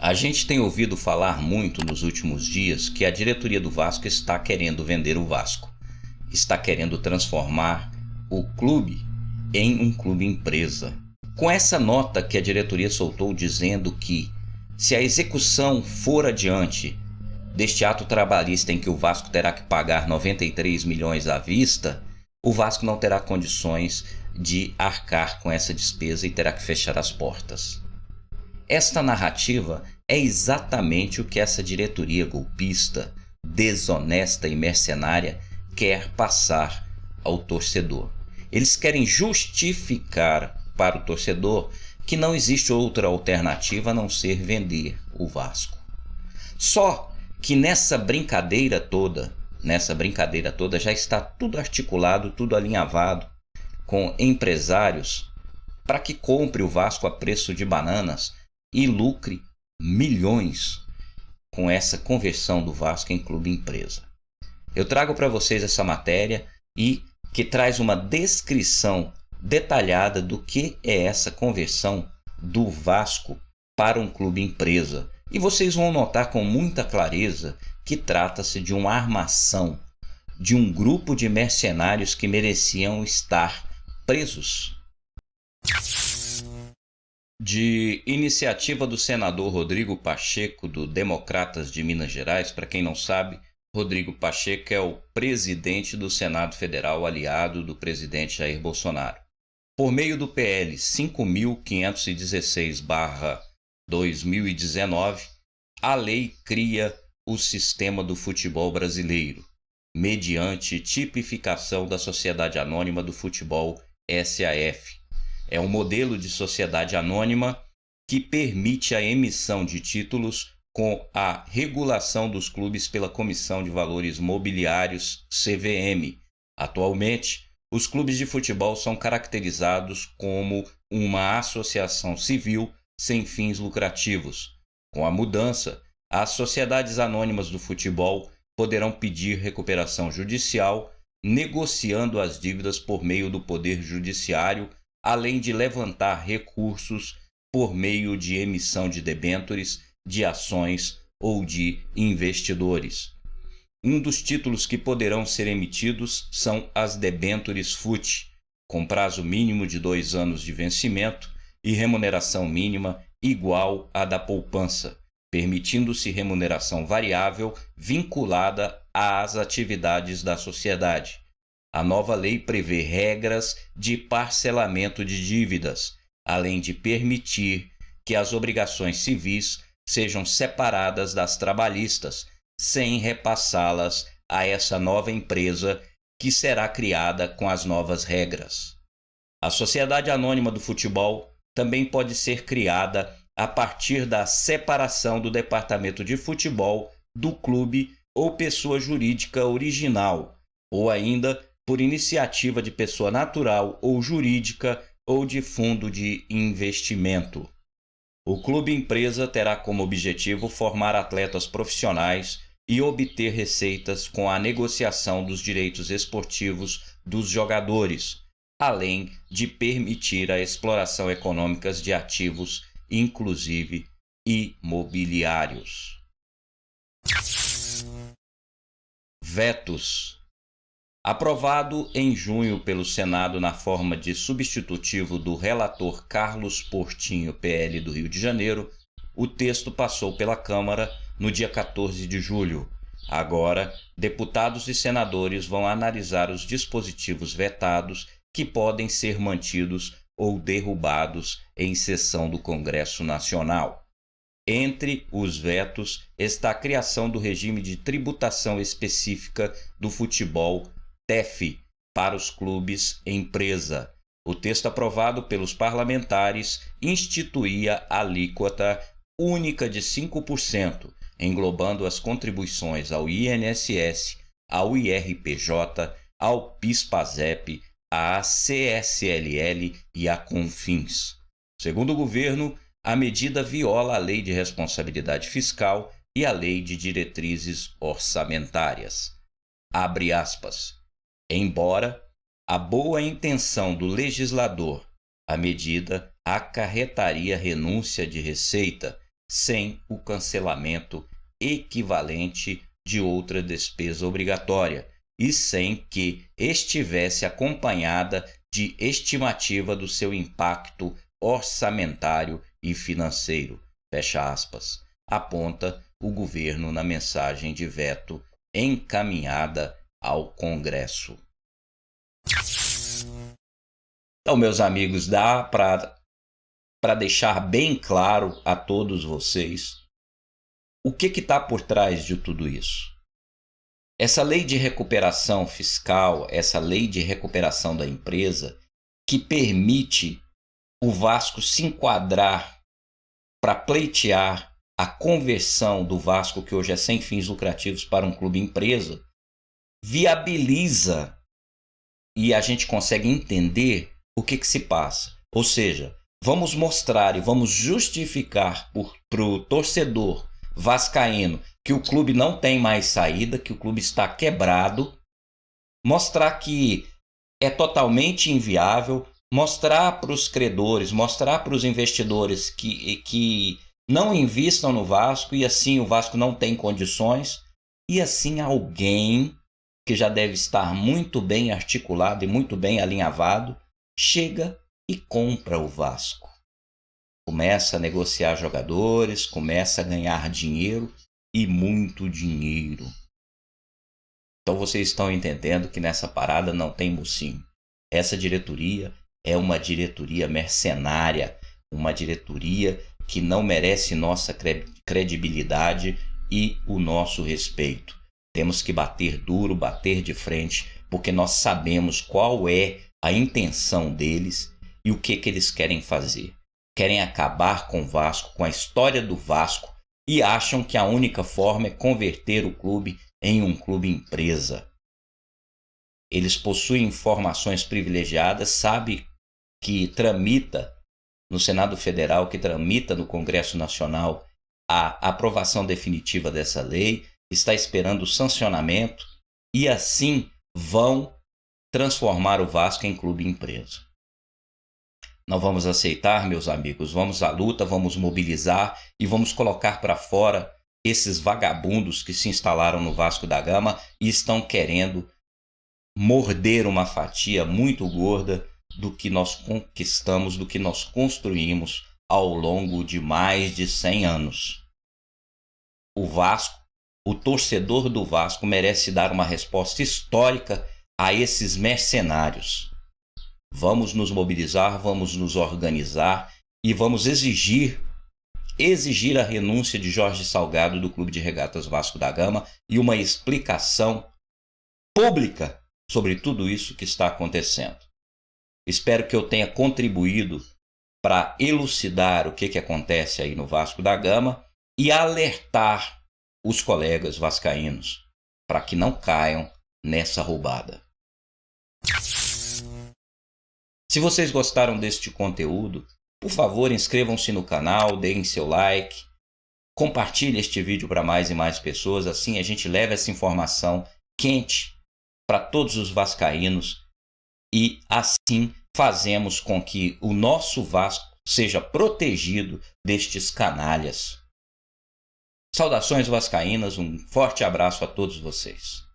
A gente tem ouvido falar muito nos últimos dias que a diretoria do Vasco está querendo vender o Vasco. Está querendo transformar o clube em um clube empresa. Com essa nota que a diretoria soltou dizendo que, se a execução for adiante deste ato trabalhista em que o Vasco terá que pagar 93 milhões à vista, o Vasco não terá condições de arcar com essa despesa e terá que fechar as portas. Esta narrativa é exatamente o que essa diretoria golpista, desonesta e mercenária quer passar ao torcedor. Eles querem justificar para o torcedor que não existe outra alternativa a não ser vender o Vasco. Só que nessa brincadeira toda já está tudo articulado, tudo alinhavado com empresários para que compre o Vasco a preço de bananas e lucre milhões com essa conversão do Vasco em clube empresa. Eu trago para vocês essa matéria e que traz uma descrição detalhada do que é essa conversão do Vasco para um clube empresa. E vocês vão notar com muita clareza que trata-se de uma armação de um grupo de mercenários que mereciam estar presos. De iniciativa do senador Rodrigo Pacheco, do Democratas de Minas Gerais. Para quem não sabe, Rodrigo Pacheco é o presidente do Senado Federal, aliado do presidente Jair Bolsonaro. Por meio do PL 5.516/2019, a lei cria o sistema do futebol brasileiro, mediante tipificação da Sociedade Anônima do Futebol, SAF. É um modelo de sociedade anônima que permite a emissão de títulos com a regulação dos clubes pela Comissão de Valores Mobiliários, CVM. Atualmente, os clubes de futebol são caracterizados como uma associação civil sem fins lucrativos. Com a mudança, as sociedades anônimas do futebol poderão pedir recuperação judicial, negociando as dívidas por meio do Poder Judiciário, além de levantar recursos por meio de emissão de debêntures, de ações ou de investidores. Um dos títulos que poderão ser emitidos são as debêntures FUT, com prazo mínimo de 2 anos de vencimento e remuneração mínima igual à da poupança, permitindo-se remuneração variável vinculada às atividades da sociedade. A nova lei prevê regras de parcelamento de dívidas, além de permitir que as obrigações civis sejam separadas das trabalhistas, sem repassá-las a essa nova empresa que será criada com as novas regras. A Sociedade Anônima do Futebol também pode ser criada a partir da separação do departamento de futebol do clube ou pessoa jurídica original, ou ainda por iniciativa de pessoa natural ou jurídica ou de fundo de investimento. O clube empresa terá como objetivo formar atletas profissionais e obter receitas com a negociação dos direitos esportivos dos jogadores, além de permitir a exploração econômica de ativos, inclusive imobiliários. Vetos. Aprovado em junho pelo Senado na forma de substitutivo do relator Carlos Portinho, PL do Rio de Janeiro, o texto passou pela Câmara no dia 14 de julho. Agora, deputados e senadores vão analisar os dispositivos vetados que podem ser mantidos ou derrubados em sessão do Congresso Nacional. Entre os vetos está a criação do regime de tributação específica do futebol TEF para os clubes empresa. O texto aprovado pelos parlamentares instituía a alíquota única de 5%, englobando as contribuições ao INSS, ao IRPJ, ao PIS/PASEP, à CSLL e à CONFINS. Segundo o governo, a medida viola a Lei de Responsabilidade Fiscal e a Lei de Diretrizes Orçamentárias. Abre aspas. Embora a boa intenção do legislador, a medida acarretaria renúncia de receita, sem o cancelamento equivalente de outra despesa obrigatória e sem que estivesse acompanhada de estimativa do seu impacto orçamentário e financeiro, fecha aspas, aponta o governo na mensagem de veto encaminhada ao Congresso. Então, meus amigos, dá para deixar bem claro a todos vocês o que está por trás de tudo isso. Essa lei de recuperação fiscal, essa lei de recuperação da empresa, que permite o Vasco se enquadrar para pleitear a conversão do Vasco, que hoje é sem fins lucrativos, para um clube empresa, viabiliza e a gente consegue entender o que se passa. Ou seja, vamos mostrar e vamos justificar para o torcedor vascaíno que o clube não tem mais saída, que o clube está quebrado, mostrar que é totalmente inviável, mostrar para os credores, mostrar para os investidores que não investam no Vasco e assim o Vasco não tem condições, e assim alguém que já deve estar muito bem articulado e muito bem alinhavado, chega e compra o Vasco. Começa a negociar jogadores, começa a ganhar dinheiro e muito dinheiro. Então vocês estão entendendo que nessa parada não tem mocinho. Essa diretoria é uma diretoria mercenária, uma diretoria que não merece nossa credibilidade e o nosso respeito. Temos que bater duro, bater de frente, porque nós sabemos qual é a intenção deles e o que eles querem fazer. Querem acabar com o Vasco, com a história do Vasco, e acham que a única forma é converter o clube em um clube empresa. Eles possuem informações privilegiadas, sabe que tramita no Senado Federal, que tramita no Congresso Nacional a aprovação definitiva dessa lei, está esperando o sancionamento e assim vão transformar o Vasco em clube empresa. Não vamos aceitar, meus amigos, vamos à luta, vamos mobilizar e vamos colocar para fora esses vagabundos que se instalaram no Vasco da Gama e estão querendo morder uma fatia muito gorda do que nós conquistamos, do que nós construímos ao longo de mais de 100 anos. O Vasco, o torcedor do Vasco merece dar uma resposta histórica a esses mercenários. Vamos nos mobilizar, vamos nos organizar e vamos exigir a renúncia de Jorge Salgado do Clube de Regatas Vasco da Gama e uma explicação pública sobre tudo isso que está acontecendo. Espero que eu tenha contribuído para elucidar o que acontece aí no Vasco da Gama e alertar os colegas vascaínos para que não caiam nessa roubada. Se vocês gostaram deste conteúdo, por favor, inscrevam-se no canal, deem seu like, compartilhe este vídeo para mais e mais pessoas, assim a gente leva essa informação quente para todos os vascaínos e assim fazemos com que o nosso Vasco seja protegido destes canalhas. Saudações vascaínas, um forte abraço a todos vocês.